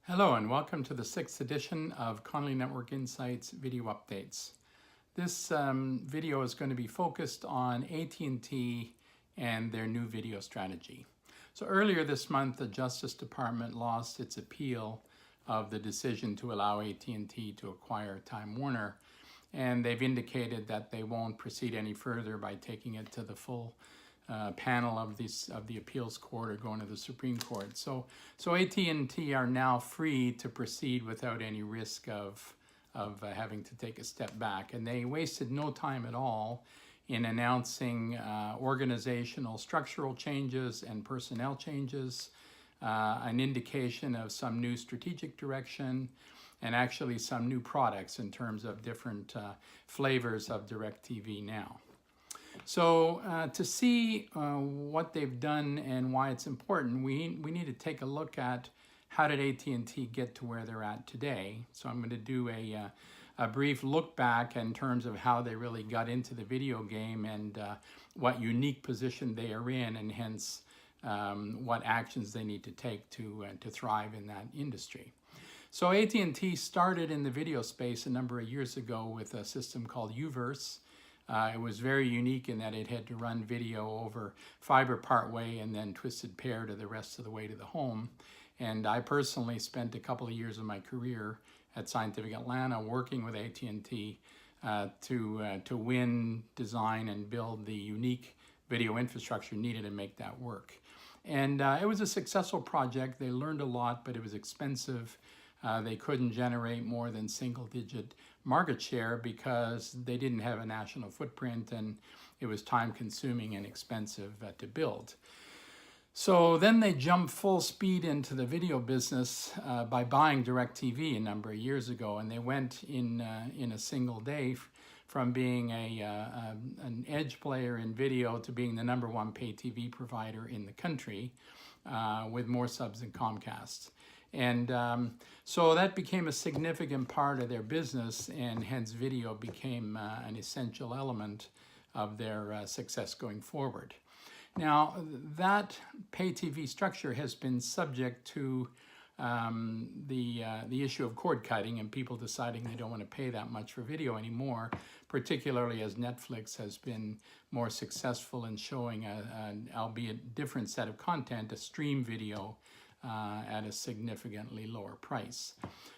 Hello and welcome to the 6th edition of Connolly Network Insights video updates. This video is going to be focused on AT&T and their new video strategy. So earlier this month, the Justice Department lost its appeal of the decision to allow AT&T to acquire Time Warner, and they've indicated that they won't proceed any further by taking it to the full panel of the appeals court or going to the Supreme Court. So AT&T are now free to proceed without any risk of having to take a step back. And they wasted no time at all in announcing organizational structural changes and personnel changes, an indication of some new strategic direction, and actually some new products in terms of different flavors of DirecTV Now. So to see what they've done and why it's important, we need to take a look at how did AT&T get to where they're at today. So I'm going to do a brief look back in terms of how they really got into the video game and what unique position they are in, and hence what actions they need to take to thrive in that industry. So AT&T started in the video space a number of years ago with a system called UVerse. It was very unique in that it had to run video over fiber partway and then twisted pair to the rest of the way to the home. And I personally spent a couple of years of my career at Scientific Atlanta working with AT&T to win, design, and build the unique video infrastructure needed to make that work. And it was a successful project. They learned a lot, but it was expensive. They couldn't generate more than single-digit market share because they didn't have a national footprint, and it was time-consuming and expensive to build. So then they jumped full speed into the video business by buying DirecTV a number of years ago, and they went in a single day from being an edge player in video to being the #1 pay TV provider in the country with more subs than Comcast. And so that became a significant part of their business, and hence video became an essential element of their success going forward. Now, that pay TV structure has been subject to the issue of cord cutting and people deciding they don't want to pay that much for video anymore, particularly as Netflix has been more successful in showing an albeit different set of content, a stream video, at a significantly lower price.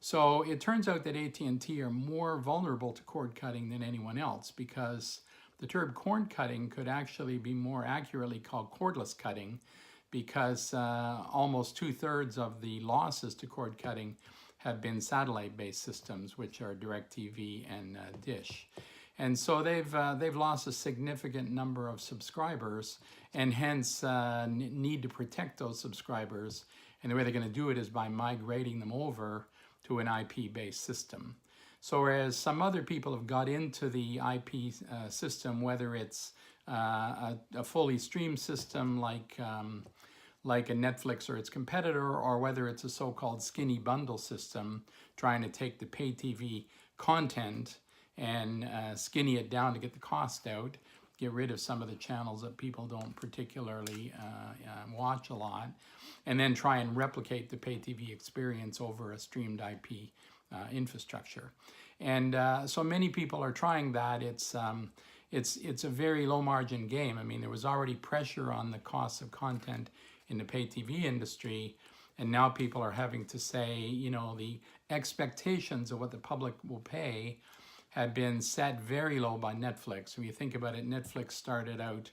So it turns out that AT&T are more vulnerable to cord cutting than anyone else, because the term cord cutting could actually be more accurately called cordless cutting, because almost 2/3 of the losses to cord cutting have been satellite-based systems, which are DirecTV and Dish. And so they've lost a significant number of subscribers, and hence need to protect those subscribers. And the way they're going to do it is by migrating them over to an IP-based system. So whereas some other people have got into the IP system, whether it's a fully streamed system like a Netflix or its competitor, or whether it's a so-called skinny bundle system trying to take the pay TV content and skinny it down to get the cost out, get rid of some of the channels that people don't particularly watch a lot, and then try and replicate the pay TV experience over a streamed IP infrastructure. And so many people are trying that. It's a very low margin game. I mean, there was already pressure on the cost of content in the pay TV industry, and now people are having to say, you know, the expectations of what the public will pay had been set very low by Netflix. When you think about it, Netflix started out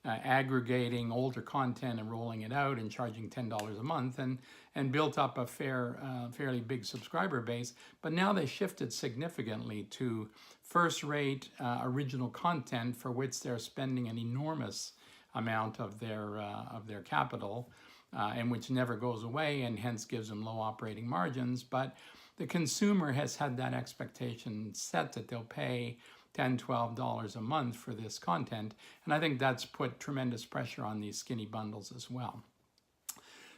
aggregating older content and rolling it out and charging $10 a month, and built up a fairly big subscriber base. But now they shifted significantly to first-rate original content, for which they're spending an enormous amount of their capital, and which never goes away, and hence gives them low operating margins. But the consumer has had that expectation set that they'll pay $10, $12 a month for this content. And I think that's put tremendous pressure on these skinny bundles as well.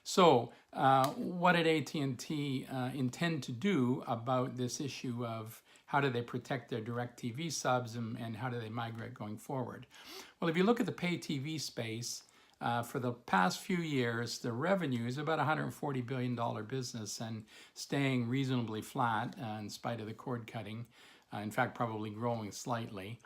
So what did AT&T intend to do about this issue of how do they protect their DirecTV subs, and how do they migrate going forward? Well, if you look at the pay TV space, for the past few years, the revenue is about $140 billion business and staying reasonably flat in spite of the cord cutting. In fact, probably growing slightly.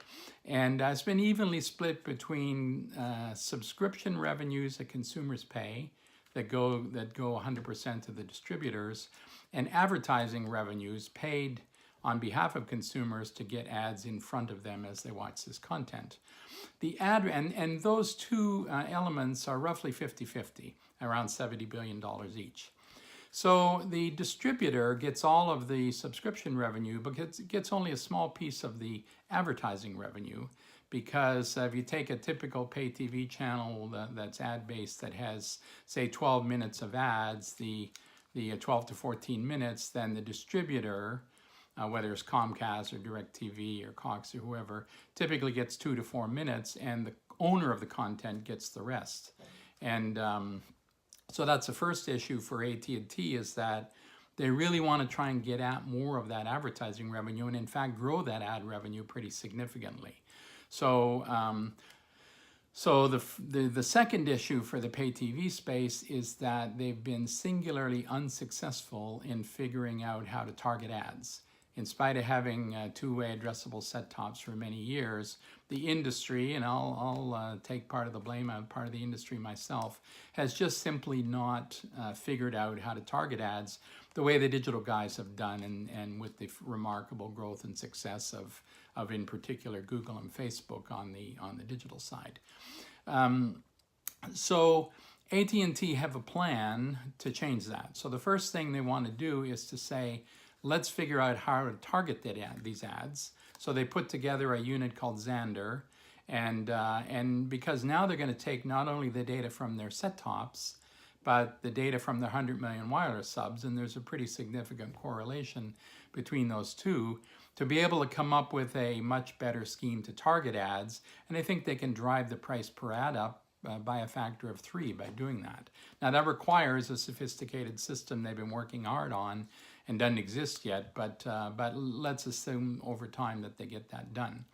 And it's been evenly split between subscription revenues that consumers pay that go 100% to the distributors, and advertising revenues paid on behalf of consumers to get ads in front of them as they watch this content. The ad and those two elements are roughly 50-50, around $70 billion each. So the distributor gets all of the subscription revenue, but gets only a small piece of the advertising revenue, because if you take a typical pay TV channel that's ad-based that has, say, 12 minutes of ads, the 12 to 14 minutes, then the distributor, whether it's Comcast or DirecTV or Cox or whoever, typically gets 2 to 4 minutes, and the owner of the content gets the rest. And so that's the first issue for AT&T, is that they really want to try and get at more of that advertising revenue, and in fact grow that ad revenue pretty significantly. So, the second issue for the pay TV space is that they've been singularly unsuccessful in figuring out how to target ads. In spite of having two-way addressable set-tops for many years, the industry, and I'll take part of the blame, I'm part of the industry myself, has just simply not figured out how to target ads the way the digital guys have done, and with the remarkable growth and success of in particular Google and Facebook on the digital side. So AT&T have a plan to change that. So the first thing they want to do is to say, let's figure out how to target these ads. So they put together a unit called Xandr, and because now they're going to take not only the data from their set-tops, but the data from the 100 million wireless subs, and there's a pretty significant correlation between those two, to be able to come up with a much better scheme to target ads. And I think they can drive the price per ad up by a factor of 3 by doing that. Now that requires a sophisticated system they've been working hard on and doesn't exist yet, but let's assume over time that they get that done.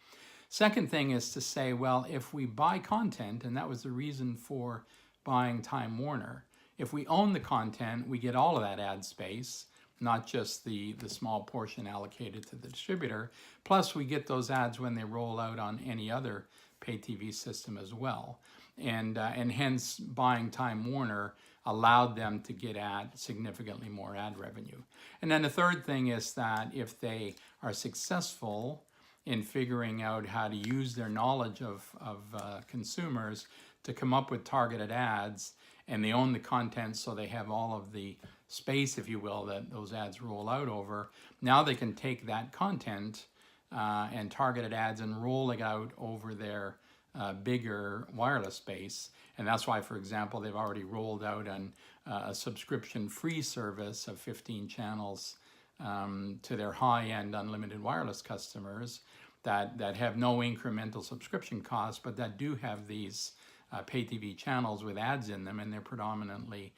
Second thing is to say, well, if we buy content, and that was the reason for buying Time Warner, if we own the content, we get all of that ad space, not just the small portion allocated to the distributor. Plus, we get those ads when they roll out on any other pay TV system as well. And hence, buying Time Warner allowed them to get at significantly more ad revenue. And then the third thing is that if they are successful in figuring out how to use their knowledge of consumers to come up with targeted ads, and they own the content, so they have all of the space, if you will, that those ads roll out over, now they can take that content and targeted ads and roll it out over their bigger wireless space. And that's why, for example, they've already rolled out a subscription-free service of 15 channels to their high-end unlimited wireless customers that have no incremental subscription costs, but that do have these pay TV channels with ads in them, and they're predominantly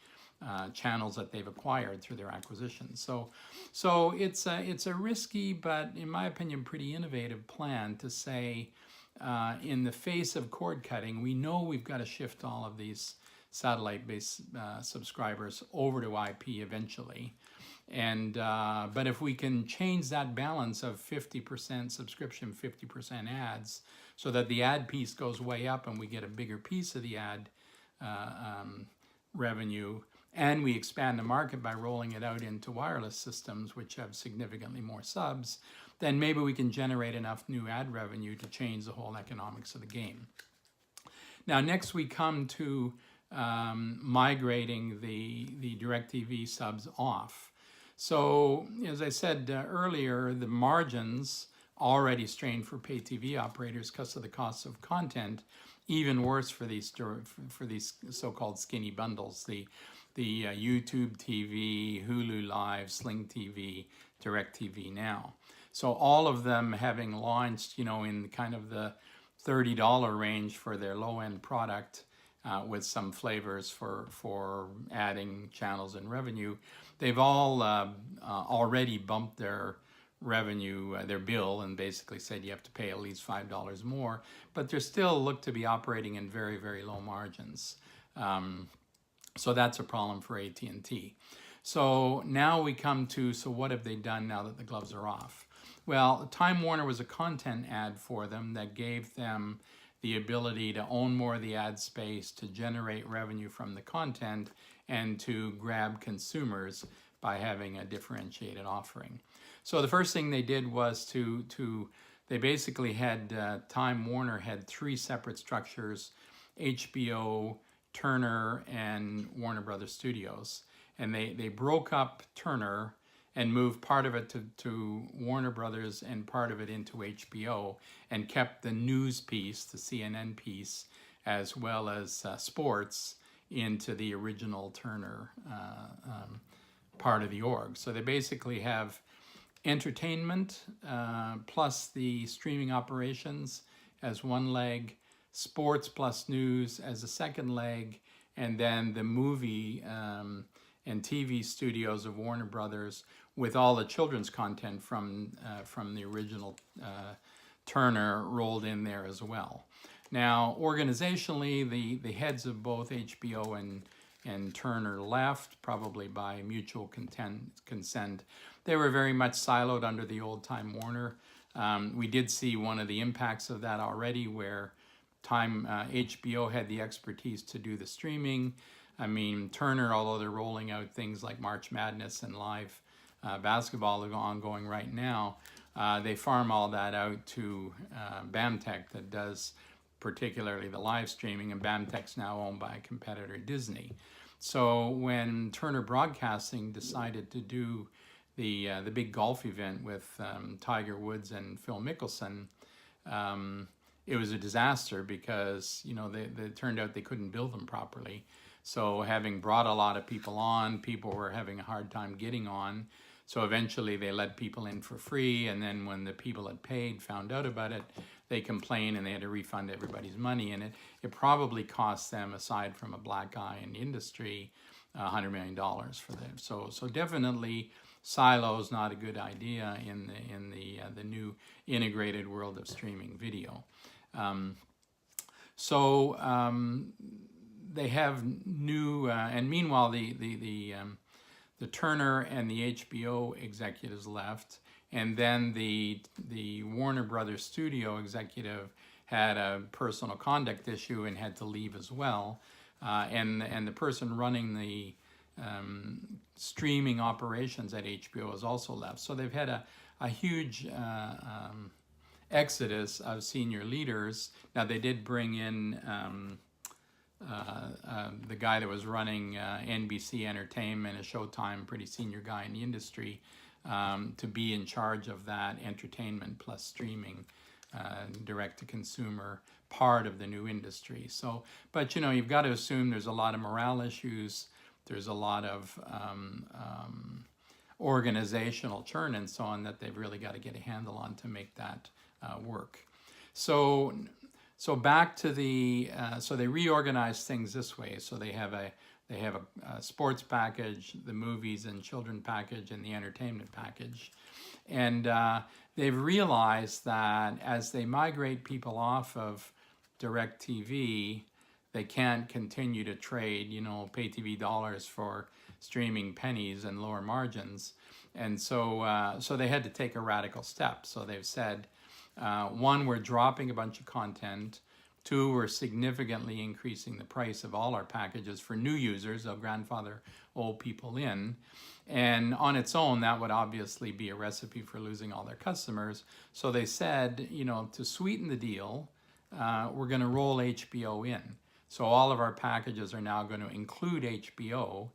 channels that they've acquired through their acquisitions. So it's a risky, but in my opinion, pretty innovative plan to say, in the face of cord cutting, we know we've got to shift all of these satellite-based subscribers over to IP eventually. And but if we can change that balance of 50% subscription, 50% ads, so that the ad piece goes way up and we get a bigger piece of the ad revenue, and we expand the market by rolling it out into wireless systems, which have significantly more subs, then maybe we can generate enough new ad revenue to change the whole economics of the game. Now, next we come to migrating the DirecTV subs off. So, as I said earlier, the margins already strained for pay TV operators because of the cost of content, even worse for these so-called skinny bundles, the YouTube TV, Hulu Live, Sling TV, DirecTV Now. So all of them having launched, in kind of the $30 range for their low-end product, with some flavors for adding channels and revenue, they've all already bumped their revenue, their bill, and basically said you have to pay at least $5 more, but they're still looked to be operating in very, very low margins. So that's a problem for AT&T. So now we come to, so what have they done now that the gloves are off? Well, Time Warner was a content ad for them that gave them the ability to own more of the ad space, to generate revenue from the content, and to grab consumers by having a differentiated offering. So the first thing they did was they basically had, Time Warner had 3 separate structures: HBO, Turner, and Warner Brothers Studios. And they broke up Turner and moved part of it to Warner Brothers and part of it into HBO, and kept the news piece, the CNN piece, as well as sports into the original Turner part of the org. So they basically have entertainment plus the streaming operations as one leg, sports plus news as a second leg, and then the movie and TV studios of Warner Brothers with all the children's content from the original Turner rolled in there as well. Now, organizationally, the heads of both HBO and Turner left, probably by mutual consent. They were very much siloed under the old Time Warner. We did see one of the impacts of that already, where HBO had the expertise to do the streaming. I mean, Turner, although they're rolling out things like March Madness and live basketball ongoing right now, they farm all that out to BAMTech that does particularly the live streaming, and BAMTech's now owned by a competitor, Disney. So when Turner Broadcasting decided to do the big golf event with Tiger Woods and Phil Mickelson, it was a disaster because, you know, it turned out they couldn't bill them properly. So having brought a lot of people on, people were having a hard time getting on. So eventually they let people in for free, and then when the people had paid found out about it, they complained and they had to refund everybody's money. And it probably cost them, aside from a black eye in the industry, $100 million for them. So definitely silos not a good idea in the new integrated world of streaming video. They have new, and meanwhile the Turner and the HBO executives left, and then the Warner Brothers studio executive had a personal conduct issue and had to leave as well, and the person running the streaming operations at HBO has also left. So they've had a huge exodus of senior leaders. Now they did bring in the guy that was running NBC Entertainment, a Showtime, pretty senior guy in the industry, to be in charge of that entertainment plus streaming, direct-to-consumer part of the new industry. So, but you know, you've got to assume there's a lot of morale issues, there's a lot of organizational churn and so on that they've really got to get a handle on to make that work. So back to so they reorganize things this way. So they have a sports package, the movies and children package, and the entertainment package. And they've realized that as they migrate people off of DirecTV, they can't continue to trade, you know, pay TV dollars for streaming pennies and lower margins. And so they had to take a radical step. So they've said, one, we're dropping a bunch of content. Two, we're significantly increasing the price of all our packages for new users. They'll grandfather old people in. And on its own, that would obviously be a recipe for losing all their customers. So they said, you know, to sweeten the deal, we're going to roll HBO in. So all of our packages are now going to include HBO,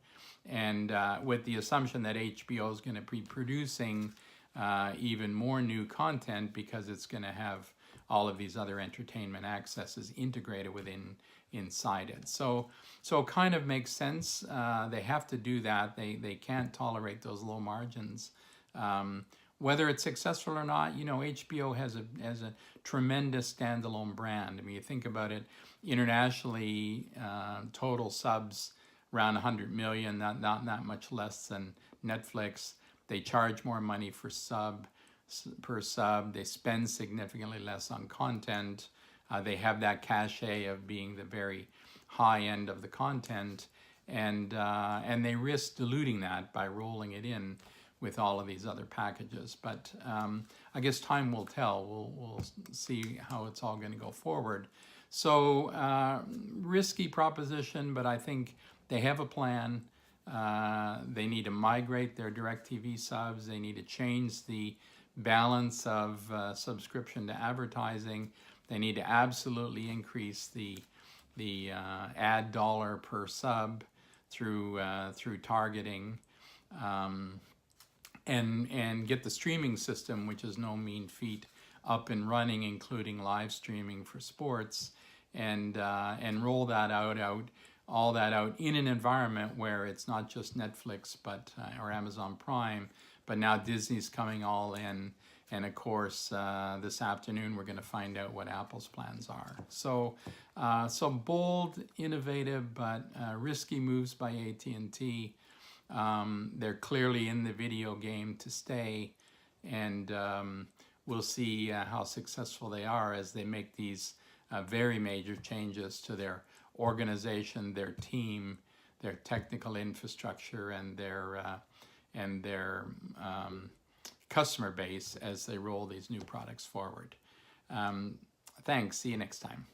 and with the assumption that HBO is going to be producing even more new content because it's going to have all of these other entertainment accesses integrated inside it. So it kind of makes sense. They have to do that. They can't tolerate those low margins. Whether it's successful or not, you know, HBO has a tremendous standalone brand. I mean, you think about it, internationally, total subs around 100 million, not that much less than Netflix. They charge more money for sub. per sub. They spend significantly less on content. They have that cachet of being the very high end of the content, and they risk diluting that by rolling it in with all of these other packages. But I guess time will tell. We'll see how it's all going to go forward. So risky proposition, but I think they have a plan. They need to migrate their DirecTV subs. They need to change the balance of subscription to advertising. They need to absolutely increase the ad dollar per sub through targeting, and get the streaming system, which is no mean feat, up and running, including live streaming for sports, and roll that all that out in an environment where it's not just Netflix or Amazon Prime, but now Disney's coming all in. And of course, this afternoon we're going to find out what Apple's plans are. So bold, innovative, but risky moves by AT&T. They're clearly in the video game to stay, and we'll see how successful they are as they make these very major changes to their organization, their team, their technical infrastructure, and their customer base as they roll these new products forward. Thanks. See you next time.